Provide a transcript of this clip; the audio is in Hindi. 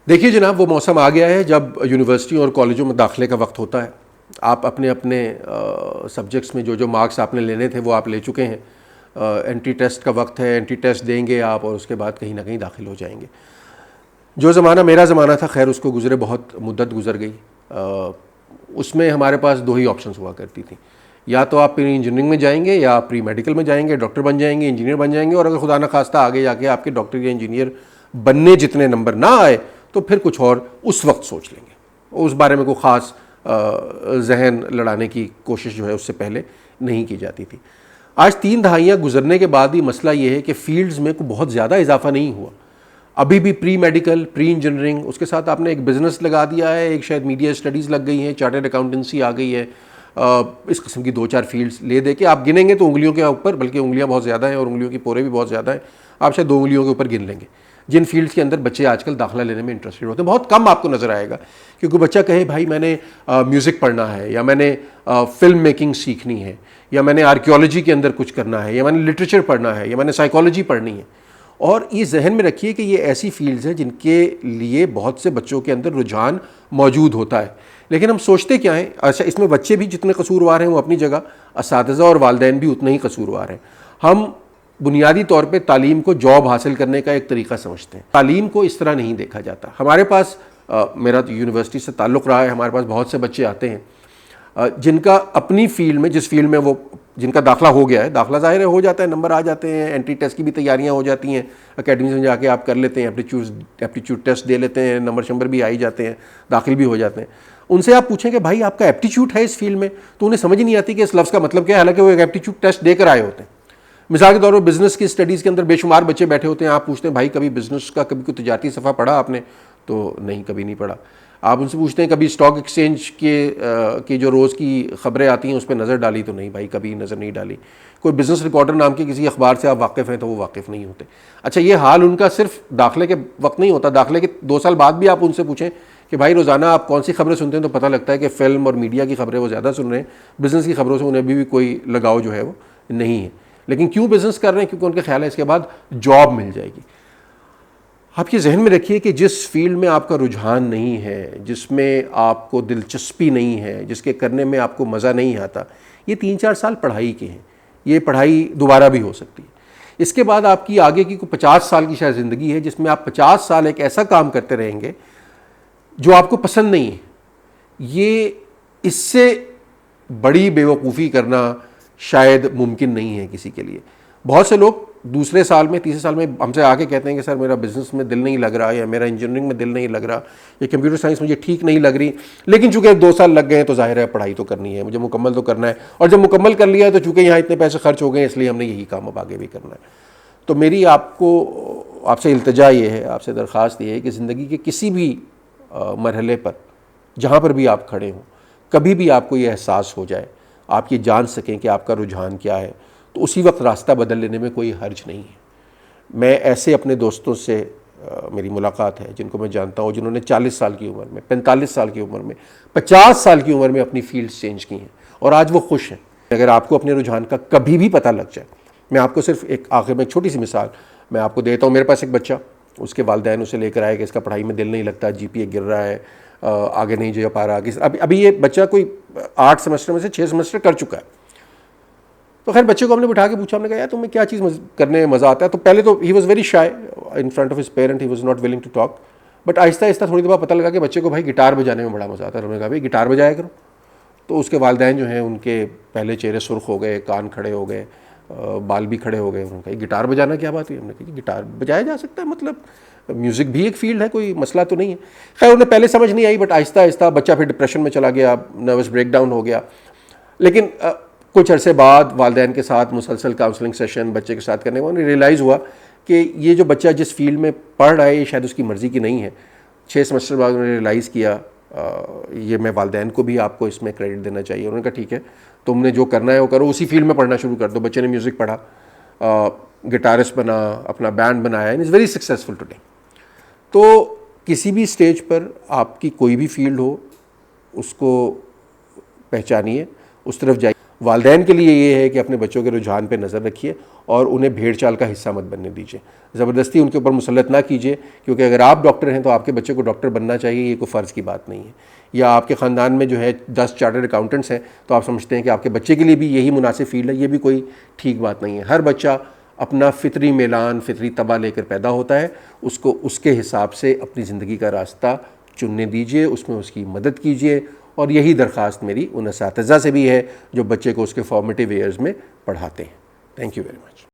देखिए जनाब, वो मौसम आ गया है जब यूनिवर्सिटी और कॉलेजों में दाखिले का वक्त होता है। आप अपने अपने सब्जेक्ट्स में जो जो मार्क्स आपने लेने थे वो आप ले चुके हैं। एंट्री टेस्ट का वक्त है, एंट्री टेस्ट देंगे आप और उसके बाद कहीं ना कहीं दाखिल हो जाएंगे। जो ज़माना मेरा ज़माना था, खैर उसको गुज़रे बहुत मुद्दत गुजर गई। उसमें हमारे पास दो ही ऑप्शंस हुआ करती थी, या तो आप प्री इंजीनियरिंग में जाएंगे या आप प्री मेडिकल में जाएंगे, डॉक्टर बन जाएंगे, इंजीनियर बन जाएंगे, और अगर खुदा न खास्ता आगे जाके आपके डॉक्टर या इंजीनियर बनने जितने नंबर ना आए तो फिर कुछ और उस वक्त सोच लेंगे। उस बारे में कोई ख़ास जहन लड़ाने की कोशिश जो है उससे पहले नहीं की जाती थी। आज 3 दहाइयाँ गुजरने के बाद ही मसला ये है कि फील्ड्स में कोई बहुत ज़्यादा इजाफा नहीं हुआ। अभी भी प्री मेडिकल, प्री इंजीनियरिंग, उसके साथ आपने एक बिज़नेस लगा दिया है, एक शायद मीडिया स्टडीज़ लग गई हैं, चार्टर्ड अकाउंटेंसी आ गई है। इस किस्म की 2-4 फील्ड्स ले दे के आप गिनेंगे तो उंगलियों के ऊपर, बल्कि उंगलियां बहुत ज़्यादा हैं और उंगलियों की पोरे भी बहुत ज़्यादा हैं, आप शायद 2 उंगलियों के ऊपर गिन लेंगे जिन फील्ड्स के अंदर बच्चे आजकल दाखिला लेने में इंटरेस्टेड होते हैं। बहुत कम आपको नज़र आएगा क्योंकि बच्चा कहे भाई मैंने म्यूज़िक पढ़ना है, या मैंने फिल्म मेकिंग सीखनी है, या मैंने आर्कियोलॉजी के अंदर कुछ करना है, या मैंने लिटरेचर पढ़ना है, या मैंने साइकोलॉजी पढ़नी है। और ये जहन में रखिए कि ये ऐसी फील्ड्स हैं जिनके लिए बहुत से बच्चों के अंदर रुझान मौजूद होता है, लेकिन हम सोचते क्या हैं। अच्छा, इसमें बच्चे भी जितने कसूरवार हैं वो अपनी जगह, असातिज़ा और वालिदैन भी उतने ही कसूरवार हैं। हम बुनियादी तौर पे तालीम को जॉब हासिल करने का एक तरीका समझते हैं। तालीम को इस तरह नहीं देखा जाता। हमारे पास मेरा तो यूनिवर्सिटी से ताल्लुक़ रहा है, हमारे पास बहुत से बच्चे आते हैं जिनका अपनी फील्ड में, जिस फील्ड में वो जिनका दाखिला हो गया है, दाखिला ज़ाहिर है हो जाता है, नंबर आ जाते हैं, एंट्री टेस्ट की भी तैयारियां हो जाती हैं, अकेडमी में जाके आप कर लेते हैं, एप्टीट्यूड टेस्ट दे लेते हैं, नंबर भी आ ही जाते हैं, दाखिल भी हो जाते हैं। उनसे आप पूछें कि भाई आपका एप्टीट्यूड है इस फील्ड में, तो उन्हें समझ ही नहीं आती कि इस लफ्ज़ का मतलब क्या है, हालांकि वो एक एप्टीट्यूड टेस्ट देकर आए होते हैं। मिसाल के तौर पर बिज़नेस की स्टडीज़ के अंदर बेशुमार बच्चे बैठे होते हैं, आप पूछते हैं भाई कभी बिज़नेस का कभी कोई तजारती सफ़ा पढ़ा आपने, तो नहीं, कभी नहीं पढ़ा। आप उनसे पूछते हैं कभी स्टॉक एक्सचेंज की जो रोज़ की ख़बरें आती हैं उस पर नज़र डाली, तो नहीं भाई, कभी नज़र नहीं डाली। कोई बिज़नेस रिकॉर्डर नाम के किसी अखबार से आप वाकिफ़ हैं तो वो वाकिफ़ नहीं होते। अच्छा, ये हाल उनका सिर्फ दाखिले के वक्त नहीं होता, दाखिले के 2 साल बाद भी आप उनसे पूछें कि भाई रोज़ाना आप कौन सी खबरें सुनते हैं, तो पता लगता है कि फ़िल्म और मीडिया की खबरें वो ज़्यादा सुन रहे हैं, बिज़नेस की खबरों से उन्हें अभी भी कोई लगाव जो है वो नहीं है। लेकिन क्यों बिज़नेस कर रहे हैं? क्योंकि उनका ख्याल है इसके बाद जॉब मिल जाएगी। आप ये जहन में रखिए कि जिस फील्ड में आपका रुझान नहीं है, जिसमें आपको दिलचस्पी नहीं है, जिसके करने में आपको मज़ा नहीं आता, ये 3-4 साल पढ़ाई के हैं। ये पढ़ाई दोबारा भी हो सकती है। इसके बाद आपकी आगे की कोई 50 साल की शायद ज़िंदगी है जिसमें आप 50 साल एक ऐसा काम करते रहेंगे जो आपको पसंद नहीं है। ये इससे बड़ी बेवकूफ़ी करना शायद मुमकिन नहीं है किसी के लिए। बहुत से लोग दूसरे साल में, तीसरे साल में हमसे आके कहते हैं कि सर मेरा बिज़नेस में दिल नहीं लग रहा, या मेरा इंजीनियरिंग में दिल नहीं लग रहा, या कंप्यूटर साइंस मुझे ठीक नहीं लग रही, लेकिन चूंकि 2 साल लग गए हैं तो जाहिर है पढ़ाई तो करनी है, मुझे मुकम्मल तो करना है, और जब मुकम्मल कर लिया है तो चूंकि यहाँ इतने पैसे खर्च हो गए इसलिए हमने यही काम अब आगे भी करना है। तो मेरी आपसे इल्तिजा ये है, आपसे दरख्वास्त ये है कि ज़िंदगी के किसी भी मरहले पर जहाँ पर भी आप खड़े हों, कभी भी आपको ये एहसास हो जाए, आप ये जान सकें कि आपका रुझान क्या है, तो उसी वक्त रास्ता बदल लेने में कोई हर्ज नहीं है। मैं ऐसे अपने दोस्तों से मेरी मुलाकात है जिनको मैं जानता हूँ, जिन्होंने 40 साल की उम्र में, 45 साल की उम्र में, 50 साल की उम्र में अपनी फील्ड चेंज की हैं और आज वो खुश हैं। अगर आपको अपने रुझान का कभी भी पता लग जाए, मैं आपको सिर्फ एक आखिर में एक छोटी सी मिसाल मैं आपको देता हूँ। मेरे पास एक बच्चा, उसके वालिदैन उसे लेकर आए कि इसका पढ़ाई में दिल नहीं लगता, GPA गिर रहा है, आगे नहीं जा पा रहा। अभी ये बच्चा कोई 8 सेमेस्टर में से 6 सेमेस्टर कर चुका है। तो खैर बच्चे को हमने बिठा के पूछा, हमने कहा यार तुम्हें क्या चीज़ करने में मज़ा आता है? तो पहले तो he was very shy in front of his parent, he was not willing to talk, but आहिस्ता आहिस्ता थोड़ी देर बाद पता लगा कि बच्चे को भाई गिटार बजाने में बड़ा मज़ा आता है। हमने कहा भाई गिटार बजाया करो। तो उसके वालिदैन जो हैं उनके पहले चेहरे सुर्ख हो गए, कान खड़े हो गए, बाल भी खड़े हो गए। उन्होंने कहा गिटार बजाना क्या बात हुई? हमने कहा गिटार बजाया जा सकता है, मतलब म्यूज़िक भी एक फील्ड है, कोई मसला तो नहीं है। खैर उन्हें पहले समझ नहीं आई, बट आहिस्ता आहिस्ता बच्चा फिर डिप्रेशन में चला गया, नर्वस ब्रेकडाउन हो गया। लेकिन कुछ अरसे बाद वालिदैन के साथ मुसलसल काउंसलिंग सेशन बच्चे के साथ करने में उन्हें रियलाइज़ हुआ कि ये जो बच्चा जिस फील्ड में पढ़ रहा है ये शायद उसकी मर्ज़ी की नहीं है। 6 सेमेस्टर बाद उन्होंने रियलाइज़ किया, ये मैं वालिदैन को भी आपको इसमें क्रेडिट देना चाहिए। उन्होंने कहा ठीक है, तुमने जो करना है वो करो, उसी फील्ड में पढ़ना शुरू कर दो। बच्चे ने म्यूज़िक पढ़ा, गिटारिस्ट बना, अपना बैंड बनाया, and is very successful today. तो किसी भी स्टेज पर आपकी कोई भी फील्ड हो, उसको पहचानिए, उस तरफ जाइए। वालिदैन के लिए ये है कि अपने बच्चों के रुझान पे नज़र रखिए और उन्हें भेड़ चाल का हिस्सा मत बनने दीजिए, ज़बरदस्ती उनके ऊपर मुसल्लत ना कीजिए, क्योंकि अगर आप डॉक्टर हैं तो आपके बच्चे को डॉक्टर बनना चाहिए, ये कोई फ़र्ज़ की बात नहीं है। या आपके ख़ानदान में जो है 10 चार्टर्ड अकाउंटेंट्स हैं तो आप समझते हैं कि आपके बच्चे के लिए भी यही मुनासिब फील्ड है, ये भी कोई ठीक बात नहीं है। हर बच्चा अपना फ़ितरी मेलान, फ़ितरी तबा लेकर पैदा होता है, उसको उसके हिसाब से अपनी ज़िंदगी का रास्ता चुनने दीजिए, उसमें उसकी मदद कीजिए। और यही दरख्वास्त मेरी उन असातिज़ा से भी है जो बच्चे को उसके फॉर्मेटिव ईयर्स में पढ़ाते हैं। Thank you very much.